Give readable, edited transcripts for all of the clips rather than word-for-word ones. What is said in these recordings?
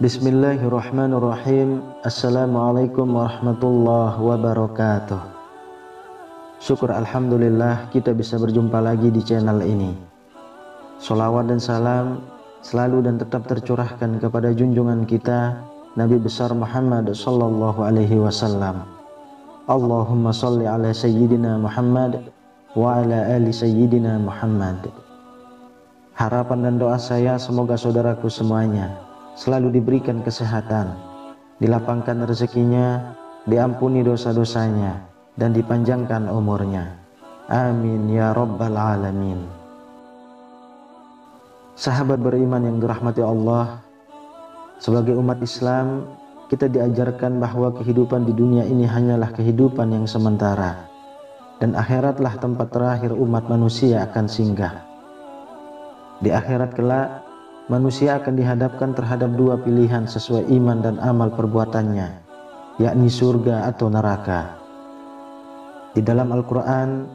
Bismillahirrahmanirrahim. Assalamualaikum warahmatullahi wabarakatuh. Syukur alhamdulillah kita bisa berjumpa lagi di channel ini. Sholawat dan salam selalu dan tetap tercurahkan kepada junjungan kita Nabi besar Muhammad sallallahu alaihi wasallam. Allahumma sholli ala sayyidina Muhammad wa ala ali sayyidina Muhammad. Harapan dan doa saya semoga saudaraku semuanya selalu diberikan kesehatan, dilapangkan rezekinya, diampuni dosa-dosanya, dan dipanjangkan umurnya. Amin ya rabbal alamin. Sahabat beriman yang dirahmati Allah, sebagai umat Islam, kita diajarkan bahwa kehidupan di dunia ini hanyalah kehidupan yang sementara, dan akhiratlah tempat terakhir umat manusia akan singgah. Di akhirat kelak, manusia akan dihadapkan terhadap dua pilihan sesuai iman dan amal perbuatannya, yakni surga atau neraka. Di dalam Al-Quran,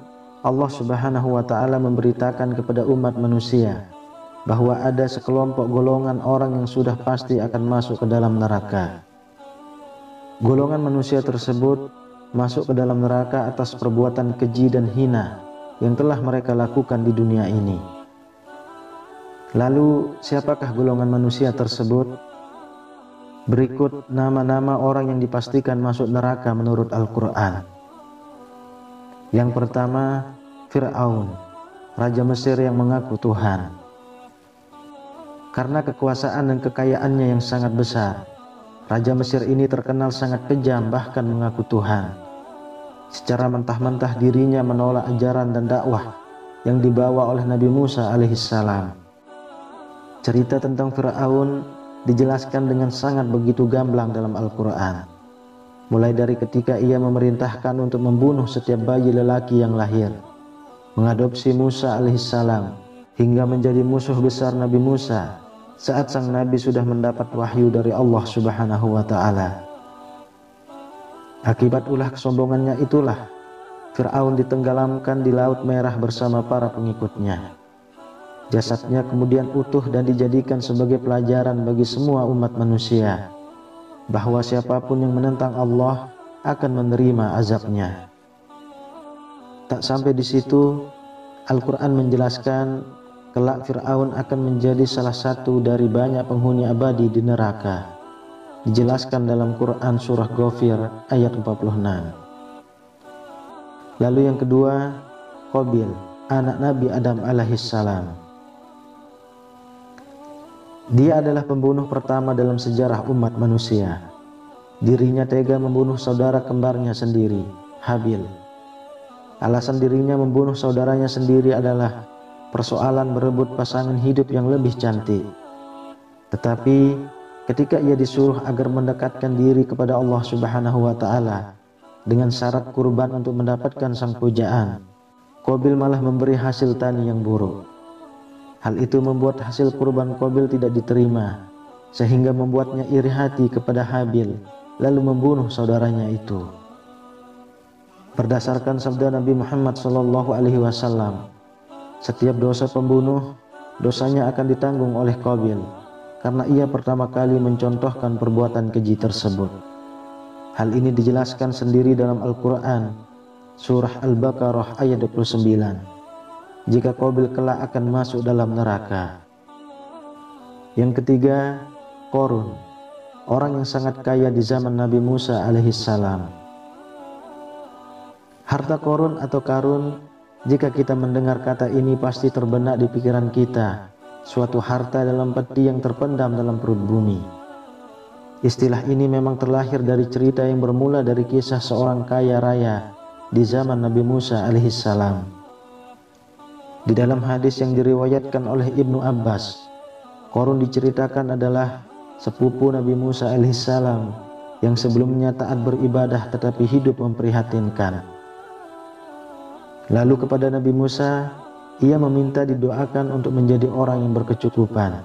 Allah Subhanahu wa Ta'ala memberitakan kepada umat manusia bahwa ada sekelompok golongan orang yang sudah pasti akan masuk ke dalam neraka. Golongan manusia tersebut masuk ke dalam neraka atas perbuatan keji dan hina yang telah mereka lakukan di dunia ini. Lalu siapakah golongan manusia tersebut? Berikut nama-nama orang yang dipastikan masuk neraka menurut Al-Quran. Yang pertama, Fir'aun, raja Mesir yang mengaku Tuhan. Karena kekuasaan dan kekayaannya yang sangat besar, raja Mesir ini terkenal sangat kejam, bahkan mengaku Tuhan. Secara mentah-mentah dirinya menolak ajaran dan dakwah yang dibawa oleh Nabi Musa alaihissalam. Cerita tentang Fir'aun dijelaskan dengan sangat begitu gamblang dalam Al-Quran. Mulai dari ketika ia memerintahkan untuk membunuh setiap bayi lelaki yang lahir, mengadopsi Musa alaihissalam, hingga menjadi musuh besar Nabi Musa saat sang Nabi sudah mendapat wahyu dari Allah Subhanahu wa Ta'ala. Akibat ulah kesombongannya itulah Fir'aun ditenggelamkan di Laut Merah bersama para pengikutnya. Jasadnya kemudian utuh dan dijadikan sebagai pelajaran bagi semua umat manusia bahwa siapapun yang menentang Allah akan menerima azabnya. Tak sampai di situ, Al-Quran menjelaskan kelak Fir'aun akan menjadi salah satu dari banyak penghuni abadi di neraka. Dijelaskan dalam Quran surah Ghafir ayat 46. Lalu yang kedua, Qabil, anak Nabi Adam alaihissalam. Dia adalah pembunuh pertama dalam sejarah umat manusia. Dirinya tega membunuh saudara kembarnya sendiri, Habil. Alasan dirinya membunuh saudaranya sendiri adalah persoalan berebut pasangan hidup yang lebih cantik. Tetapi ketika ia disuruh agar mendekatkan diri kepada Allah Subhanahu wa Ta'ala dengan syarat kurban untuk mendapatkan sang pujaan, Qabil malah memberi hasil tani yang buruk. Hal itu membuat hasil kurban Qabil tidak diterima, sehingga membuatnya iri hati kepada Habil, lalu membunuh saudaranya itu. Berdasarkan sabda Nabi Muhammad SAW, setiap dosa pembunuh, dosanya akan ditanggung oleh Qabil, karena ia pertama kali mencontohkan perbuatan keji tersebut. Hal ini dijelaskan sendiri dalam Al-Quran, surah Al-Baqarah ayat 29. Jika Qabil kelak akan masuk dalam neraka. Yang ketiga, Qarun, orang yang sangat kaya di zaman Nabi Musa alaihissalam. Harta Qarun atau Karun, jika kita mendengar kata ini pasti terbenak di pikiran kita, suatu harta dalam peti yang terpendam dalam perut bumi. Istilah ini memang terlahir dari cerita yang bermula dari kisah seorang kaya raya di zaman Nabi Musa alaihissalam. Di dalam hadis yang diriwayatkan oleh Ibnu Abbas, Qarun diceritakan adalah sepupu Nabi Musa alaihissalam yang sebelumnya taat beribadah tetapi hidup memprihatinkan. Lalu kepada Nabi Musa, ia meminta didoakan untuk menjadi orang yang berkecukupan.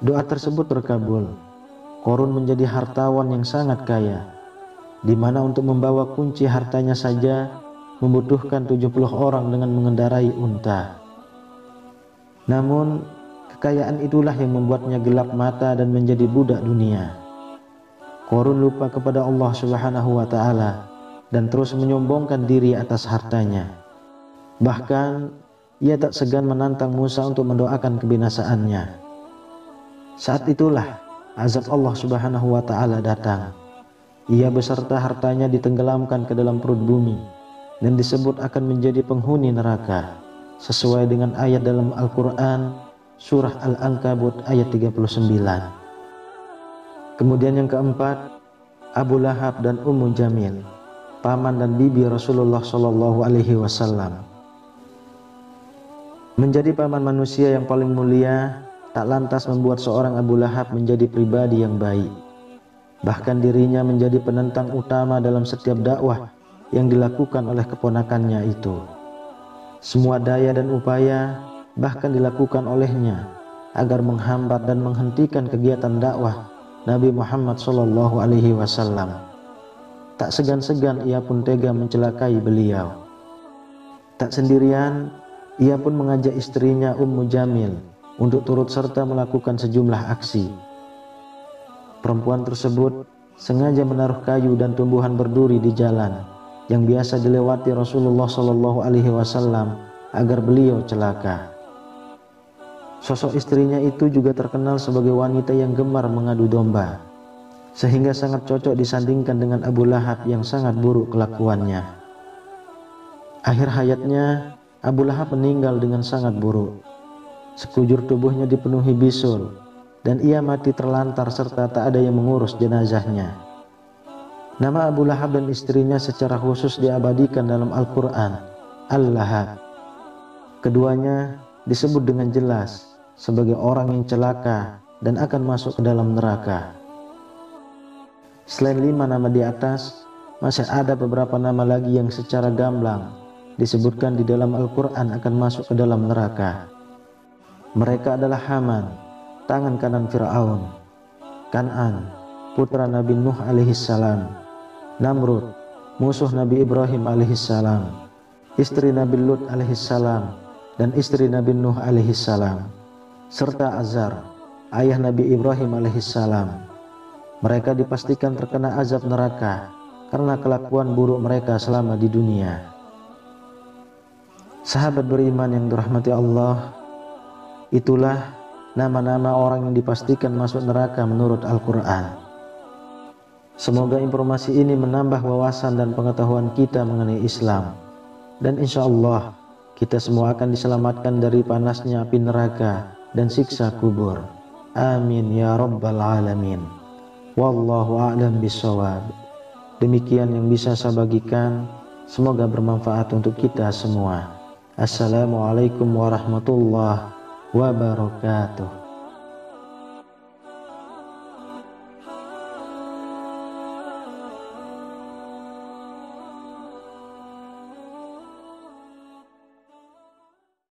Doa tersebut terkabul. Korun menjadi hartawan yang sangat kaya, di mana untuk membawa kunci hartanya saja membutuhkan 70 orang dengan mengendarai unta. Namun, kekayaan itulah yang membuatnya gelap mata dan menjadi budak dunia. Korun lupa kepada Allah Subhanahu wa Ta'ala dan terus menyombongkan diri atas hartanya. Bahkan, ia tak segan menantang Musa untuk mendoakan kebinasaannya. Saat itulah azab Allah Subhanahu wa Ta'ala datang. Ia beserta hartanya ditenggelamkan ke dalam perut bumi dan disebut akan menjadi penghuni neraka, sesuai dengan ayat dalam Al-Quran surah Al-Ankabut ayat 39. Kemudian yang keempat, Abu Lahab dan Ummu Jamil, paman dan bibi Rasulullah Shallallahu Alaihi Wasallam. Menjadi paman manusia yang paling mulia tak lantas membuat seorang Abu Lahab menjadi pribadi yang baik. Bahkan dirinya menjadi penentang utama dalam setiap dakwah yang dilakukan oleh keponakannya itu. Semua daya dan upaya bahkan dilakukan olehnya agar menghambat dan menghentikan kegiatan dakwah Nabi Muhammad SAW. Tak segan-segan ia pun tega mencelakai beliau. Tak sendirian, ia pun mengajak istrinya Ummu Jamil untuk turut serta melakukan sejumlah aksi. Perempuan tersebut sengaja menaruh kayu dan tumbuhan berduri di jalan yang biasa dilewati Rasulullah SAW agar beliau celaka. Sosok istrinya itu juga terkenal sebagai wanita yang gemar mengadu domba, sehingga sangat cocok disandingkan dengan Abu Lahab yang sangat buruk kelakuannya. Akhir hayatnya, Abu Lahab meninggal dengan sangat buruk. Sekujur tubuhnya dipenuhi bisul dan ia mati terlantar serta tak ada yang mengurus jenazahnya. Nama Abu Lahab dan istrinya secara khusus diabadikan dalam Al-Quran, Al-Lahab. Keduanya disebut dengan jelas sebagai orang yang celaka dan akan masuk ke dalam neraka. Selain 5 nama di atas, masih ada beberapa nama lagi yang secara gamblang disebutkan di dalam Al-Quran akan masuk ke dalam neraka. Mereka adalah Haman, tangan kanan Fir'aun; Kan'an, putra Nabi Nuh alaihissalam; Namrud, musuh Nabi Ibrahim alaihissalam; istri Nabi Lut alaihissalam dan istri Nabi Nuh alaihissalam; serta Azar, ayah Nabi Ibrahim alaihissalam. Mereka dipastikan terkena azab neraka karena kelakuan buruk mereka selama di dunia. Sahabat beriman yang dirahmati Allah, itulah nama-nama orang yang dipastikan masuk neraka menurut Al-Quran. Semoga informasi ini menambah wawasan dan pengetahuan kita mengenai Islam, dan insya Allah kita semua akan diselamatkan dari panasnya api neraka dan siksa kubur. Amin ya rabbal alamin. Wallahu a'lam bishawab. Demikian yang bisa saya bagikan, semoga bermanfaat untuk kita semua. Assalamualaikum warahmatullahi wabarakatuh.